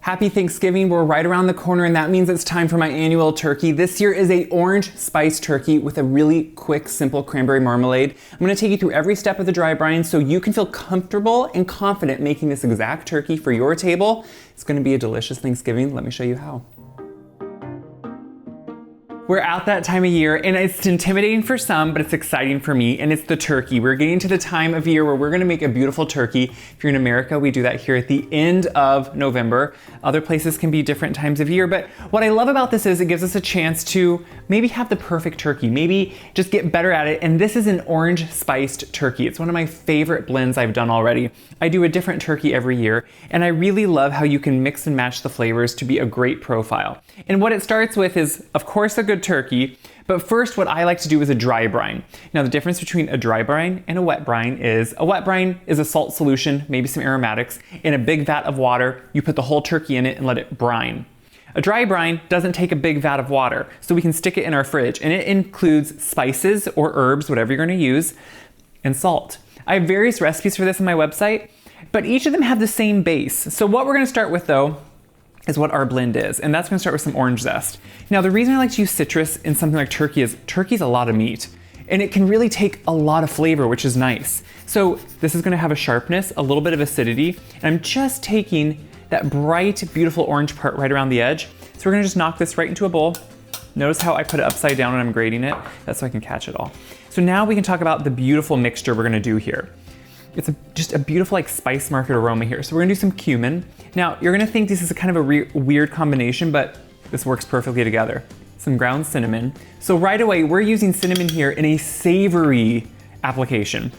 Happy Thanksgiving, we're right around the corner and that means it's time for my annual turkey. This year is a orange spice turkey with a really quick, simple cranberry marmalade. I'm gonna take you through every step of the dry brine so you can feel comfortable and confident making this exact turkey for your table. It's gonna be a delicious Thanksgiving. Let me show you how. We're at that time of year and it's intimidating for some, but it's exciting for me, and it's the turkey. We're getting to the time of year where we're gonna make a beautiful turkey. If you're in America, we do that here at the end of November. Other places can be different times of year, but what I love about this is it gives us a chance to maybe have the perfect turkey, maybe just get better at it, and this is an orange spiced turkey. It's one of my favorite blends I've done already. I do a different turkey every year, and I really love how you can mix and match the flavors to be a great profile. And what it starts with is, of course, a good turkey, but first what I like to do is a dry brine. Now the difference between a dry brine and a wet brine is a salt solution, maybe some aromatics, in a big vat of water. You put the whole turkey in it and let it brine. A dry brine doesn't take a big vat of water, so we can stick it in our fridge, and it includes spices or herbs, whatever you're going to use, and salt. I have various recipes for this on my website, but each of them have the same base. So what we're going to start with though is what our blend is, and that's gonna start with some orange zest. Now the reason I like to use citrus in something like turkey is turkey's a lot of meat, and it can really take a lot of flavor, which is nice. So this is gonna have a sharpness, a little bit of acidity, and I'm just taking that bright, beautiful orange part right around the edge. So we're gonna just knock this right into a bowl. Notice how I put it upside down when I'm grating it. That's so I can catch it all. So now we can talk about the beautiful mixture we're gonna do here. It's just a beautiful like spice market aroma here. So we're gonna do some cumin. Now you're gonna think this is a kind of a weird combination, but this works perfectly together. Some ground cinnamon. So right away, we're using cinnamon here in a savory application.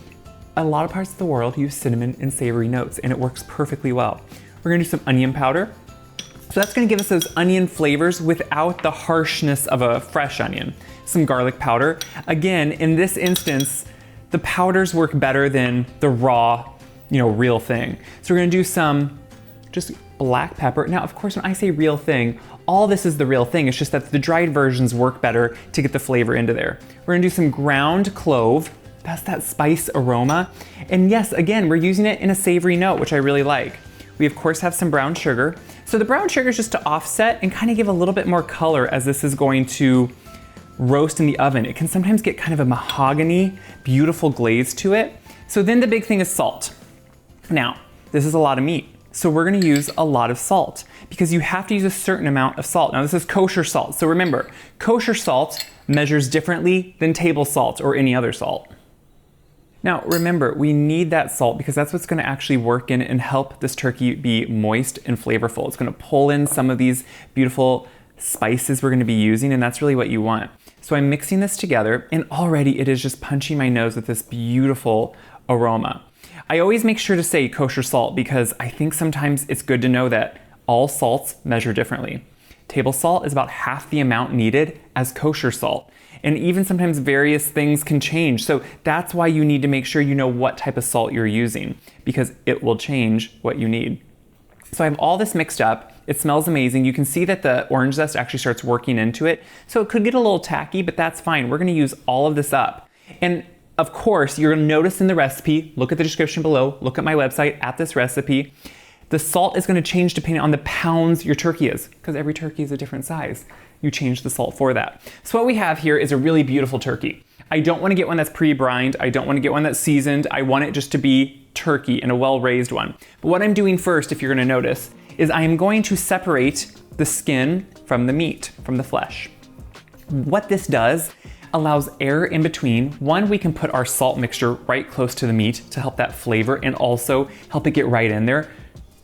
A lot of parts of the world use cinnamon in savory notes, and it works perfectly well. We're gonna do some onion powder. So that's gonna give us those onion flavors without the harshness of a fresh onion. Some garlic powder. Again, in this instance, the powders work better than the raw, real thing. So we're gonna do some just black pepper. Now, of course, when I say real thing, all this is the real thing. It's just that the dried versions work better to get the flavor into there. We're gonna do some ground clove. That's that spice aroma. And yes, again, we're using it in a savory note, which I really like. We of course have some brown sugar. So the brown sugar is just to offset and kind of give a little bit more color as this is going to roast in the oven. It can sometimes get kind of a mahogany, beautiful glaze to it. So then the big thing is salt. Now, this is a lot of meat, so we're gonna use a lot of salt because you have to use a certain amount of salt. Now this is kosher salt, so remember, kosher salt measures differently than table salt or any other salt. Now remember, we need that salt because that's what's gonna actually work in and help this turkey be moist and flavorful. It's gonna pull in some of these beautiful spices we're gonna be using, and that's really what you want. So I'm mixing this together, and already it is just punching my nose with this beautiful aroma. I always make sure to say kosher salt because I think sometimes it's good to know that all salts measure differently. Table salt is about half the amount needed as kosher salt. And even sometimes various things can change. So that's why you need to make sure you know what type of salt you're using because it will change what you need. So I have all this mixed up. It smells amazing. You can see that the orange zest actually starts working into it. So it could get a little tacky, but that's fine. We're gonna use all of this up. And of course, you're gonna notice in the recipe, look at the description below, look at my website at this recipe, the salt is gonna change depending on the pounds your turkey is, because every turkey is a different size. You change the salt for that. So what we have here is a really beautiful turkey. I don't wanna get one that's pre-brined. I don't wanna get one that's seasoned. I want it just to be turkey and a well-raised one. But what I'm doing first, if you're gonna notice, is I am going to separate the skin from the meat, from the flesh. What this does allows air in between. One, we can put our salt mixture right close to the meat to help that flavor and also help it get right in there.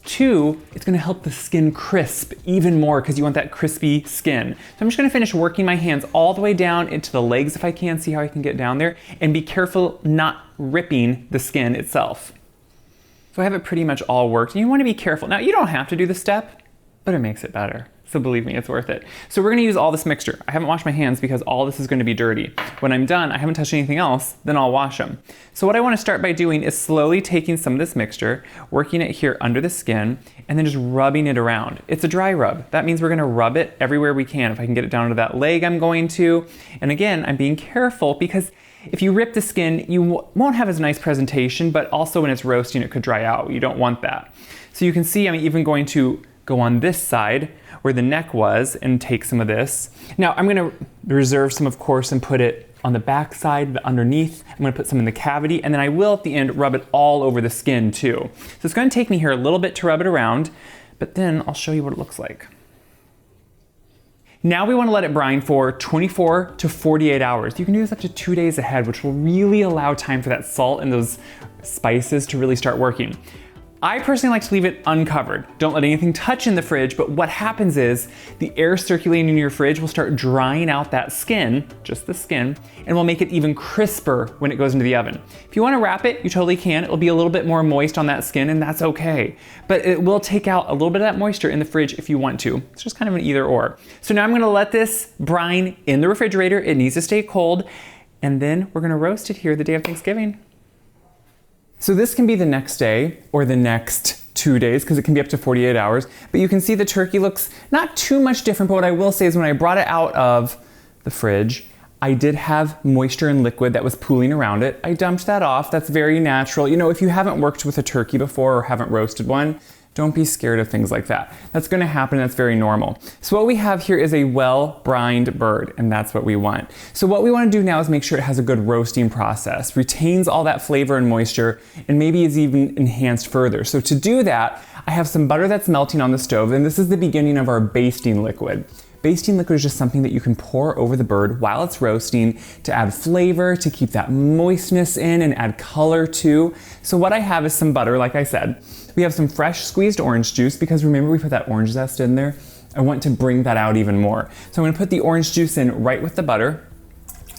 Two, it's gonna help the skin crisp even more because you want that crispy skin. So I'm just gonna finish working my hands all the way down into the legs if I can, see how I can get down there, and be careful not ripping the skin itself. So I have it pretty much all worked, and you wanna be careful. Now, you don't have to do this step, but it makes it better. So believe me, it's worth it. So we're gonna use all this mixture. I haven't washed my hands because all this is gonna be dirty. When I'm done, I haven't touched anything else, then I'll wash them. So what I wanna start by doing is slowly taking some of this mixture, working it here under the skin, and then just rubbing it around. It's a dry rub. That means we're gonna rub it everywhere we can. If I can get it down to that leg, I'm going to. And again, I'm being careful because if you rip the skin, you won't have as nice presentation, but also when it's roasting, it could dry out. You don't want that. So you can see I'm even going to go on this side where the neck was and take some of this. Now I'm gonna reserve some, of course, and put it on the back side, underneath. I'm gonna put some in the cavity, and then I will at the end rub it all over the skin too. So it's gonna take me here a little bit to rub it around, but then I'll show you what it looks like. Now we want to let it brine for 24 to 48 hours. You can do this up to 2 days ahead, which will really allow time for that salt and those spices to really start working. I personally like to leave it uncovered. Don't let anything touch in the fridge, but what happens is the air circulating in your fridge will start drying out that skin, just the skin, and will make it even crisper when it goes into the oven. If you want to wrap it, you totally can. It'll be a little bit more moist on that skin, and that's okay. But it will take out a little bit of that moisture in the fridge if you want to. It's just kind of an either or. So now I'm gonna let this brine in the refrigerator. It needs to stay cold, and then we're gonna roast it here the day of Thanksgiving. So this can be the next day or the next 2 days, because it can be up to 48 hours. But you can see the turkey looks not too much different, but what I will say is when I brought it out of the fridge, I did have moisture and liquid that was pooling around it. I dumped that off. That's very natural. You know, if you haven't worked with a turkey before or haven't roasted one, don't be scared of things like that. That's gonna happen, that's very normal. So what we have here is a well-brined bird, and that's what we want. So what we wanna do now is make sure it has a good roasting process, retains all that flavor and moisture, and maybe is even enhanced further. So to do that, I have some butter that's melting on the stove, and this is the beginning of our basting liquid. Basting liquid is just something that you can pour over the bird while it's roasting to add flavor, to keep that moistness in and add color too. So what I have is some butter, like I said. We have some fresh squeezed orange juice, because remember we put that orange zest in there? I want to bring that out even more. So I'm gonna put the orange juice in right with the butter.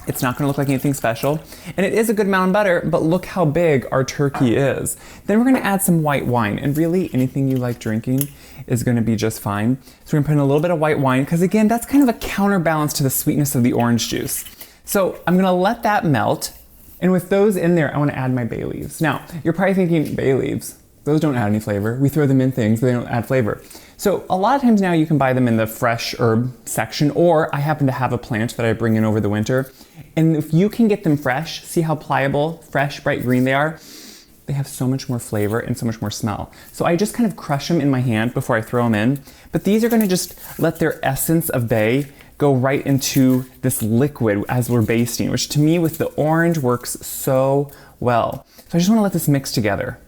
It's not gonna look like anything special. And it is a good amount of butter, but look how big our turkey is. Then we're gonna add some white wine, and really anything you like drinking is gonna be just fine. So we're gonna put in a little bit of white wine, because again, that's kind of a counterbalance to the sweetness of the orange juice. So I'm gonna let that melt, and with those in there, I wanna add my bay leaves. Now, you're probably thinking, bay leaves? Those don't add any flavor. We throw them in things, but they don't add flavor. So a lot of times now you can buy them in the fresh herb section, or I happen to have a plant that I bring in over the winter. And if you can get them fresh, see how pliable, fresh, bright green they are? They have so much more flavor and so much more smell. So I just kind of crush them in my hand before I throw them in. But these are gonna just let their essence of bay go right into this liquid as we're basting, which to me with the orange works so well. So I just wanna let this mix together.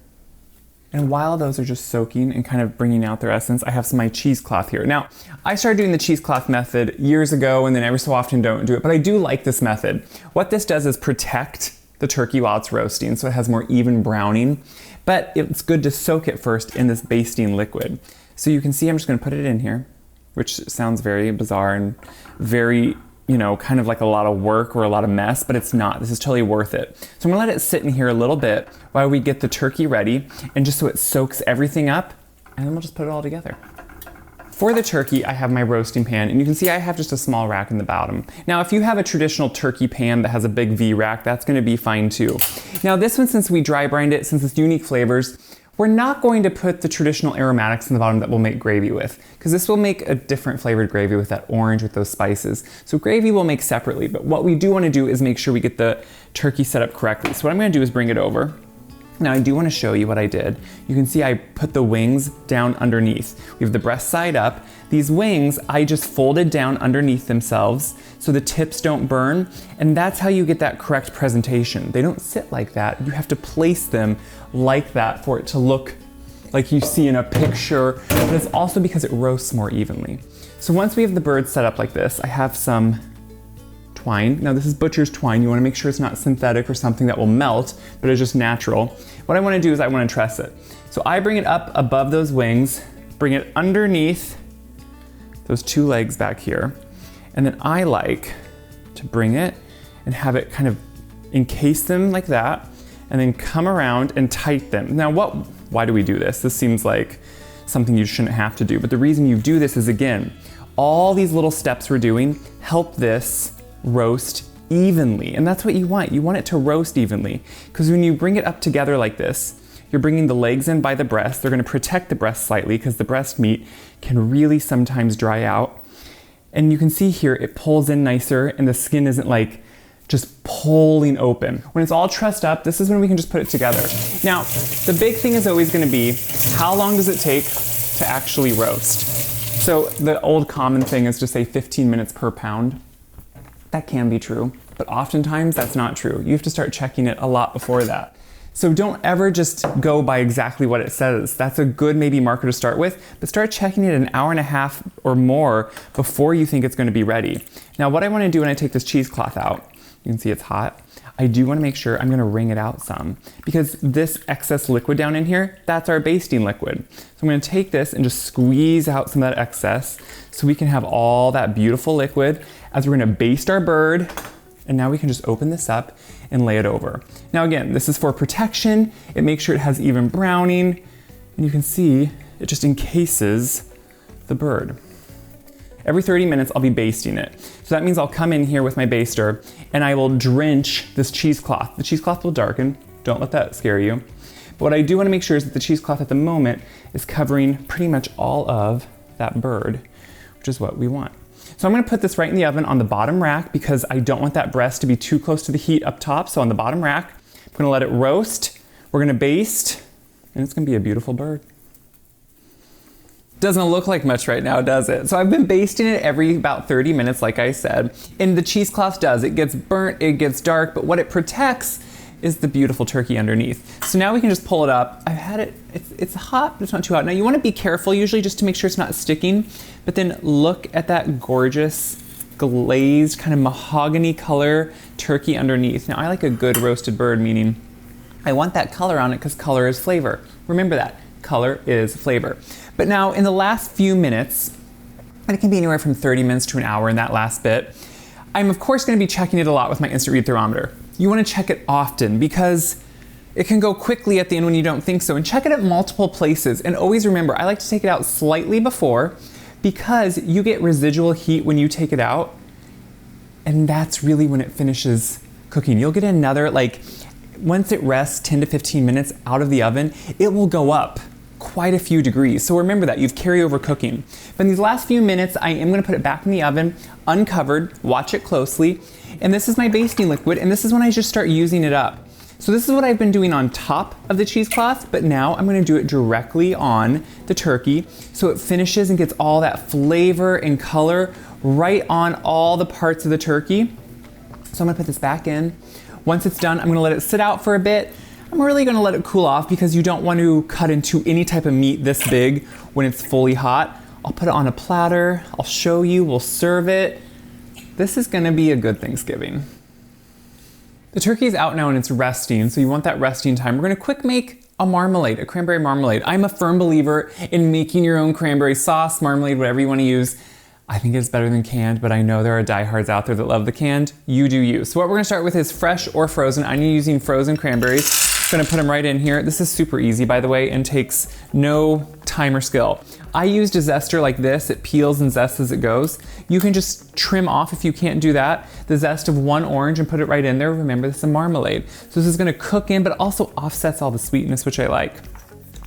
And while those are just soaking and kind of bringing out their essence, I have some of my cheesecloth here. Now, I started doing the cheesecloth method years ago, and then every so often don't do it, but I do like this method. What this does is protect the turkey while it's roasting, so it has more even browning, but it's good to soak it first in this basting liquid. So you can see I'm just gonna put it in here, which sounds very bizarre and very, you know, kind of like a lot of work or a lot of mess, but it's not. This is totally worth it. So I'm gonna let it sit in here a little bit while we get the turkey ready, and just so it soaks everything up, and then we'll just put it all together. For the turkey, I have my roasting pan, and you can see I have just a small rack in the bottom. Now, if you have a traditional turkey pan that has a big V rack, that's gonna be fine too. Now this one, since we dry brined it, since it's unique flavors, we're not going to put the traditional aromatics in the bottom that we'll make gravy with, because this will make a different flavored gravy with that orange, with those spices. So gravy we'll make separately, but what we do want to do is make sure we get the turkey set up correctly. So what I'm going to do is bring it over. Now I do want to show you what I did. You can see I put the wings down underneath. We have the breast side up. These wings, I just folded down underneath themselves so the tips don't burn, and that's how you get that correct presentation. They don't sit like that. You have to place them like that for it to look like you see in a picture, but it's also because it roasts more evenly. So once we have the bird set up like this, I have some twine. Now this is butcher's twine. You want to make sure it's not synthetic or something that will melt, but it's just natural. What I want to do is I want to truss it. So I bring it up above those wings, bring it underneath those two legs back here, and then I like to bring it and have it kind of encase them like that, and then come around and tight them. Now why do we do this? This seems like something you shouldn't have to do, but the reason you do this is, again, all these little steps we're doing help this roast evenly, and that's what you want. You want it to roast evenly, because when you bring it up together like this, you're bringing the legs in by the breast. They're going to protect the breast slightly, because the breast meat can really sometimes dry out. And you can see here it pulls in nicer, and the skin isn't like just pulling open. When it's all trussed up, this is when we can just put it together. Now, the big thing is always going to be, how long does it take to actually roast. So the old common thing is to say 15 minutes per pound. That can be true, but oftentimes that's not true. You have to start checking it a lot before that. So don't ever just go by exactly what it says. That's a good maybe marker to start with, but start checking it an hour and a half or more before you think it's going to be ready. Now what I want to do when I take this cheesecloth out, you can see it's hot. I do want to make sure I'm going to wring it out some, because this excess liquid down in here, that's our basting liquid. So I'm going to take this and just squeeze out some of that excess so we can have all that beautiful liquid as we're going to baste our bird. And now we can just open this up and lay it over. Now again, this is for protection. It makes sure it has even browning. And you can see it just encases the bird. Every 30 minutes, I'll be basting it. So that means I'll come in here with my baster and I will drench this cheesecloth. The cheesecloth will darken. Don't let that scare you. But what I do want to make sure is that the cheesecloth at the moment is covering pretty much all of that bird, which is what we want. So I'm going to put this right in the oven on the bottom rack because I don't want that breast to be too close to the heat up top. So on the bottom rack, I'm going to let it roast. We're going to baste, and it's going to be a beautiful bird. Doesn't look like much right now, does it? So I've been basting it every about 30 minutes, like I said. And the cheesecloth does. It gets burnt, it gets dark, but what it protects is the beautiful turkey underneath. So now we can just pull it up. I've had it, it's hot, but it's not too hot. Now you want to be careful usually just to make sure it's not sticking, but then look at that gorgeous glazed kind of mahogany color turkey underneath. Now I like a good roasted bird, meaning I want that color on it because color is flavor. Remember that, color is flavor. But now in the last few minutes, and it can be anywhere from 30 minutes to an hour in that last bit, I'm of course going to be checking it a lot with my instant read thermometer. You want to check it often because it can go quickly at the end when you don't think so, and check it at multiple places. And always remember, I like to take it out slightly before because you get residual heat when you take it out, and that's really when it finishes cooking. You'll get another, like, once it rests 10 to 15 minutes out of the oven, it will go up quite a few degrees. So remember that, you've carryover cooking. But in these last few minutes, I am going to put it back in the oven, uncovered, watch it closely. And this is my basting liquid, and this is when I just start using it up. So this is what I've been doing on top of the cheesecloth, but now I'm going to do it directly on the turkey so it finishes and gets all that flavor and color right on all the parts of the turkey. So I'm going to put this back in. Once it's done, I'm going to let it sit out for a bit. I'm really going to let it cool off because you don't want to cut into any type of meat this big when it's fully hot. I'll put it on a platter. I'll show you. We'll serve it. This is going to be a good Thanksgiving. The turkey is out now and it's resting, so you want that resting time. We're going to quick make a marmalade, a cranberry marmalade. I'm a firm believer in making your own cranberry sauce, marmalade, whatever you want to use. I think it's better than canned, but I know there are diehards out there that love the canned. You do you. So what we're going to start with is fresh or frozen. I'm using frozen cranberries. I'm going to put them right in here. This is super easy, by the way, and takes no time or skill. I used a zester like this. It peels and zests as it goes. You can just trim off, if you can't do that, the zest of one orange and put it right in there. Remember, this is a marmalade. So this is going to cook in, but also offsets all the sweetness, which I like.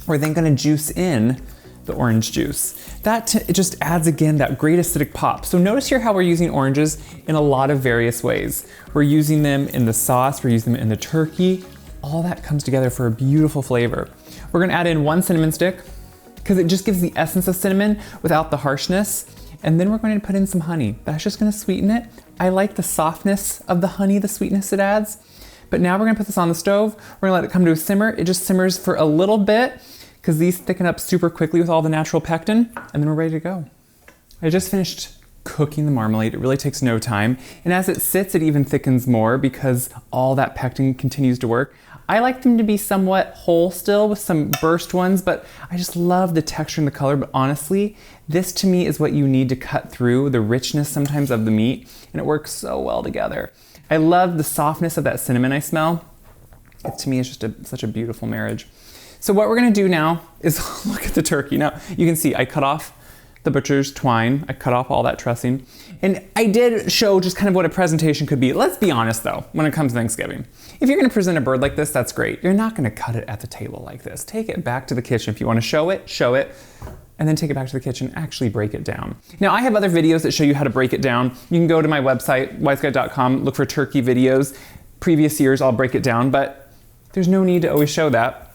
We're then going to juice in the orange juice. It just adds, again, that great acidic pop. So notice here how we're using oranges in a lot of various ways. We're using them in the sauce, we're using them in the turkey. All that comes together for a beautiful flavor. We're gonna add in 1 cinnamon stick because it just gives the essence of cinnamon without the harshness. And then we're going to put in some honey. That's just gonna sweeten it. I like the softness of the honey, the sweetness it adds. But now we're gonna put this on the stove. We're gonna let it come to a simmer. It just simmers for a little bit because these thicken up super quickly with all the natural pectin, and then we're ready to go. I just finished cooking the marmalade. It really takes no time. And as it sits, it even thickens more because all that pectin continues to work. I like them to be somewhat whole still with some burst ones, but I just love the texture and the color. But honestly, this to me is what you need to cut through the richness sometimes of the meat, and it works so well together. I love the softness of that cinnamon I smell. To me, it's just such a beautiful marriage. So what we're gonna do now is look at the turkey. Now, you can see I cut off the butcher's twine. I cut off all that trussing. And I did show just kind of what a presentation could be. Let's be honest though, when it comes to Thanksgiving. If you're gonna present a bird like this, that's great. You're not gonna cut it at the table like this. Take it back to the kitchen. If you wanna show it, and then take it back to the kitchen, actually break it down. Now I have other videos that show you how to break it down. You can go to my website, wyseguide.com, look for turkey videos. Previous years, I'll break it down, but there's no need to always show that.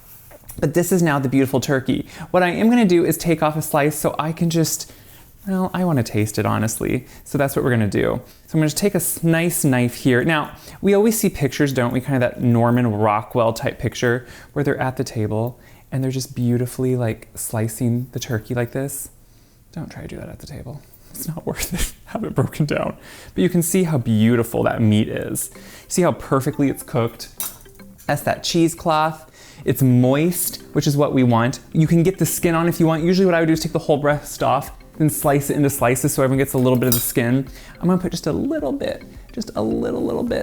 But this is now the beautiful turkey. What I am gonna do is take off a slice so I can just, well, I wanna taste it honestly. So that's what we're gonna do. So I'm gonna just take a nice knife here. Now, we always see pictures, don't we? Kind of that Norman Rockwell type picture where they're at the table and they're just beautifully like slicing the turkey like this. Don't try to do that at the table. It's not worth it. Have it broken down. But you can see how beautiful that meat is. See how perfectly it's cooked. That's that cheesecloth. It's moist, which is what we want. You can get the skin on if you want. Usually what I would do is take the whole breast off, then slice it into slices so everyone gets a little bit of the skin. I'm gonna put just a little bit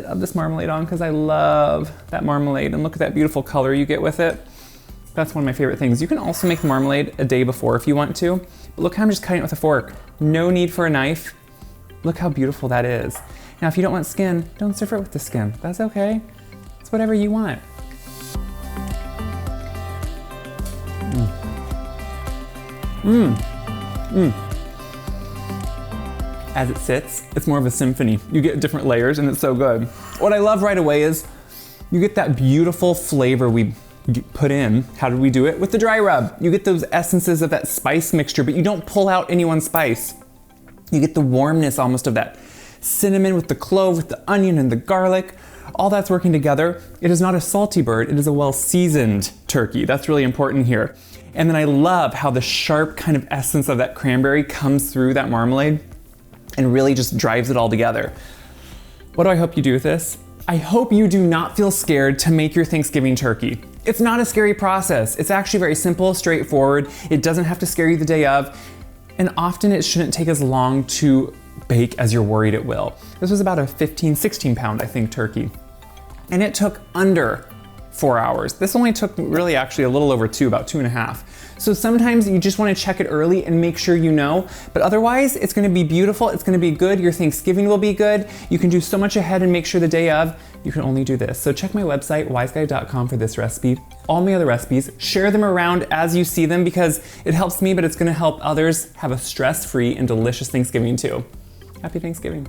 of this marmalade on because I love that marmalade. And look at that beautiful color you get with it. That's one of my favorite things. You can also make the marmalade a day before if you want to. But look how I'm just cutting it with a fork. No need for a knife. Look how beautiful that is. Now, if you don't want skin, don't serve it with the skin. That's okay. It's whatever you want. As it sits, it's more of a symphony. You get different layers and it's so good. What I love right away is you get that beautiful flavor we put in. How did we do it? With the dry rub. You get those essences of that spice mixture, but you don't pull out any one spice. You get the warmness almost of that cinnamon with the clove, with the onion and the garlic. All that's working together. It is not a salty bird, it is a well-seasoned turkey. That's really important here. And then I love how the sharp kind of essence of that cranberry comes through that marmalade and really just drives it all together. What do I hope you do with this? I hope you do not feel scared to make your Thanksgiving turkey. It's not a scary process. It's actually very simple, straightforward. It doesn't have to scare you the day of. And often it shouldn't take as long to bake as you're worried it will. This was about a 15, 16 pound, I think, turkey. And it took under 4 hours. This only took really actually a little over 2, about 2.5. So sometimes you just want to check it early and make sure you know, but otherwise it's going to be beautiful, it's going to be good, your Thanksgiving will be good. You can do so much ahead and make sure the day of, you can only do this. So check my website, wiseguy.com, for this recipe, all my other recipes, share them around as you see them because it helps me, but it's going to help others have a stress-free and delicious Thanksgiving too. Happy Thanksgiving.